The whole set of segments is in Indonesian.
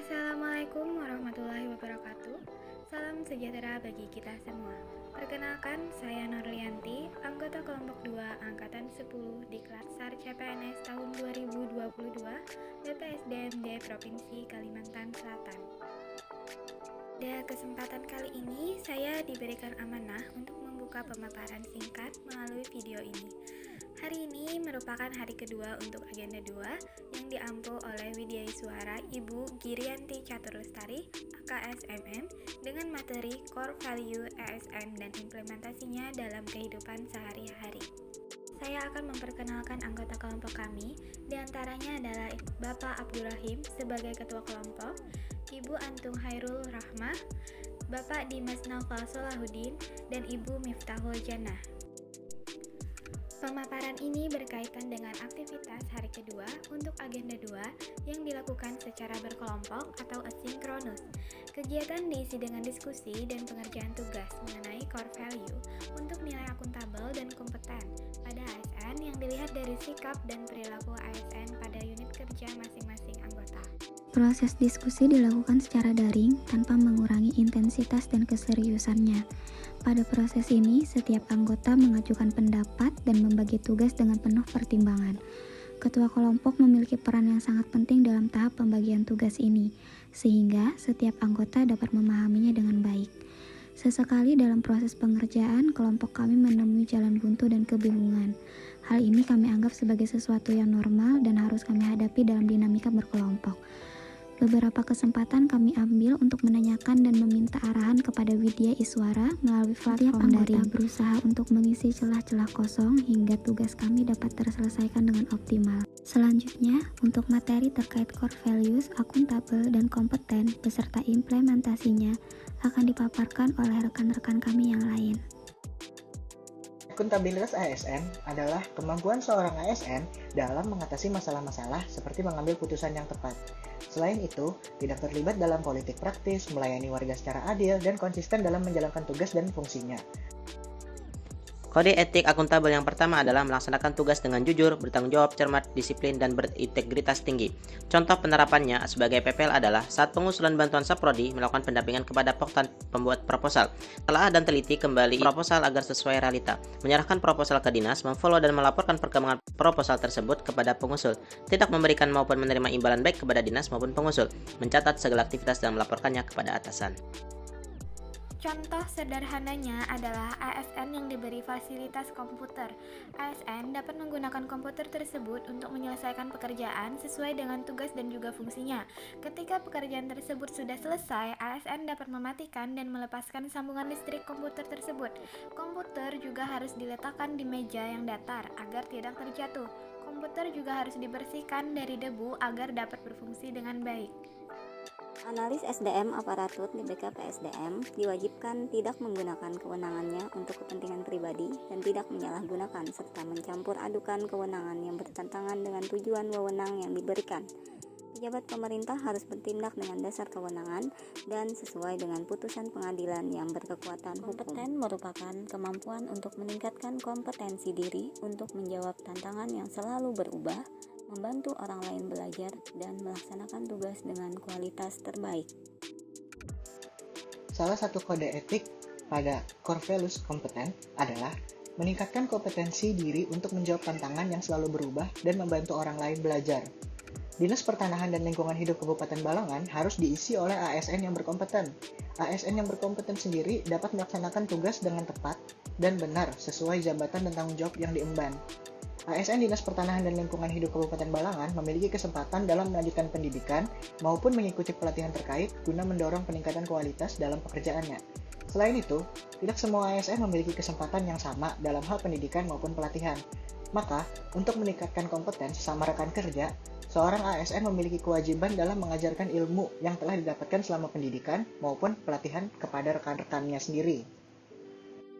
Assalamualaikum warahmatullahi wabarakatuh. Salam sejahtera bagi kita semua. Perkenalkan, saya Nurlianti, anggota kelompok 2 Angkatan 10 di Klatsar CPNS tahun 2022 BPSDMD Provinsi Kalimantan Selatan. Pada kesempatan kali ini, saya diberikan amanah untuk membuka pemaparan singkat melalui video ini. Hari ini merupakan hari kedua untuk agenda 2 yang diampu oleh Widyaswara Ibu Girianti Caturlestari, AKSMM, dengan materi Core Value ASN dan implementasinya dalam kehidupan sehari-hari. Saya akan memperkenalkan anggota kelompok kami, diantaranya adalah Bapak Abdurrahim sebagai Ketua Kelompok, Ibu Antung Hairul Rahmah, Bapak Dimas Naufal Solahuddin, dan Ibu Miftahul Jannah. Pemaparan ini berkaitan dengan aktivitas hari kedua untuk agenda 2 yang dilakukan secara berkelompok atau asinkronus. Kegiatan diisi dengan diskusi dan pengerjaan tugas mengenai core value untuk nilai akuntabel dan kompeten pada ASN yang dilihat dari sikap dan perilaku ASN pada unit kerja masing-masing anggota. Proses diskusi dilakukan secara daring tanpa mengurangi intensitas dan keseriusannya. Pada proses ini, setiap anggota mengajukan pendapat dan membagi tugas dengan penuh pertimbangan. Ketua kelompok memiliki peran yang sangat penting dalam tahap pembagian tugas ini, sehingga setiap anggota dapat memahaminya dengan baik. Sesekali dalam proses pengerjaan, kelompok kami menemui jalan buntu dan kebingungan. Hal ini kami anggap sebagai sesuatu yang normal dan harus kami hadapi dalam dinamika berkelompok. Beberapa kesempatan kami ambil untuk menanyakan dan meminta arahan kepada Widyaswara melalui platform daring. Anggota berusaha untuk mengisi celah-celah kosong hingga tugas kami dapat terselesaikan dengan optimal. Selanjutnya, untuk materi terkait core values, akuntabel, dan kompeten beserta implementasinya akan dipaparkan oleh rekan-rekan kami yang lain. Akuntabilitas ASN adalah kemampuan seorang ASN dalam mengatasi masalah-masalah seperti mengambil putusan yang tepat. Selain itu, tidak terlibat dalam politik praktis, melayani warga secara adil, dan konsisten dalam menjalankan tugas dan fungsinya. Kode etik akuntabel yang pertama adalah melaksanakan tugas dengan jujur, bertanggung jawab, cermat, disiplin, dan berintegritas tinggi. Contoh penerapannya sebagai PPL adalah saat pengusulan bantuan Saprodi melakukan pendampingan kepada pembuat proposal. Telah dan teliti kembali proposal agar sesuai realita. Menyerahkan proposal ke dinas, memfollow dan melaporkan perkembangan proposal tersebut kepada pengusul. Tidak memberikan maupun menerima imbalan baik kepada dinas maupun pengusul. Mencatat segala aktivitas dan melaporkannya kepada atasan. Contoh sederhananya adalah ASN yang diberi fasilitas komputer. ASN dapat menggunakan komputer tersebut untuk menyelesaikan pekerjaan sesuai dengan tugas dan juga fungsinya. Ketika pekerjaan tersebut sudah selesai, ASN dapat mematikan dan melepaskan sambungan listrik komputer tersebut. Komputer juga harus diletakkan di meja yang datar agar tidak terjatuh. Komputer juga harus dibersihkan dari debu agar dapat berfungsi dengan baik. Analis SDM aparatur di BKPSDM diwajibkan tidak menggunakan kewenangannya untuk kepentingan pribadi dan tidak menyalahgunakan serta mencampur adukan kewenangan yang bertentangan dengan tujuan wewenang yang diberikan. Pejabat pemerintah harus bertindak dengan dasar kewenangan dan sesuai dengan putusan pengadilan yang berkekuatan hukum. Kompeten merupakan kemampuan untuk meningkatkan kompetensi diri untuk menjawab tantangan yang selalu berubah, membantu orang lain belajar, dan melaksanakan tugas dengan kualitas terbaik. Salah satu kode etik pada core values kompeten adalah meningkatkan kompetensi diri untuk menjawab tantangan yang selalu berubah dan membantu orang lain belajar. Dinas Pertanahan dan Lingkungan Hidup Kabupaten Balangan harus diisi oleh ASN yang berkompeten. ASN yang berkompeten sendiri dapat melaksanakan tugas dengan tepat dan benar sesuai jabatan dan tanggung jawab yang diemban. ASN Dinas Pertanahan dan Lingkungan Hidup Kabupaten Balangan memiliki kesempatan dalam melanjutkan pendidikan maupun mengikuti pelatihan terkait guna mendorong peningkatan kualitas dalam pekerjaannya. Selain itu, tidak semua ASN memiliki kesempatan yang sama dalam hal pendidikan maupun pelatihan. Maka, untuk meningkatkan kompeten sesama rekan kerja, seorang ASN memiliki kewajiban dalam mengajarkan ilmu yang telah didapatkan selama pendidikan maupun pelatihan kepada rekan-rekannya sendiri.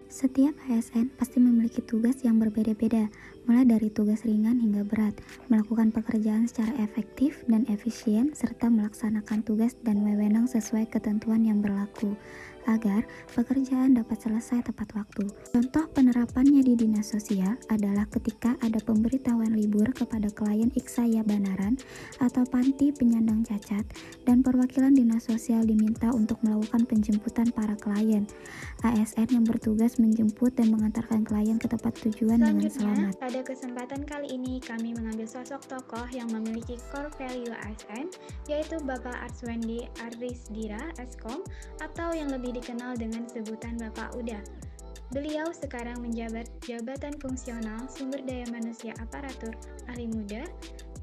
Setiap ASN pasti memiliki tugas yang berbeda-beda. mulai dari tugas ringan hingga berat, melakukan pekerjaan secara efektif dan efisien, serta melaksanakan tugas dan wewenang sesuai ketentuan yang berlaku, agar pekerjaan dapat selesai tepat waktu. Contoh penerapannya di Dinas Sosial adalah ketika ada pemberitahuan libur kepada klien Iksaya Banaran atau panti penyandang cacat, dan perwakilan Dinas Sosial diminta untuk melakukan penjemputan para klien. ASN yang bertugas menjemput dan mengantarkan klien ke tempat tujuan dengan Selanjutnya, selamat. pada kesempatan kali ini kami mengambil sosok tokoh yang memiliki core value ASN, yaitu Bapak Arswendi Arisdira Eskom, atau yang lebih dikenal dengan sebutan Bapak Uda. Beliau sekarang menjabat jabatan fungsional sumber daya manusia aparatur ahli muda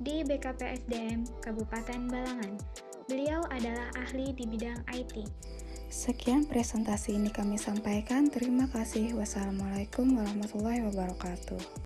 di BKPSDM Kabupaten Balangan. Beliau adalah ahli di bidang IT. Sekian presentasi ini kami sampaikan. Terima kasih. Wassalamualaikum warahmatullahi wabarakatuh.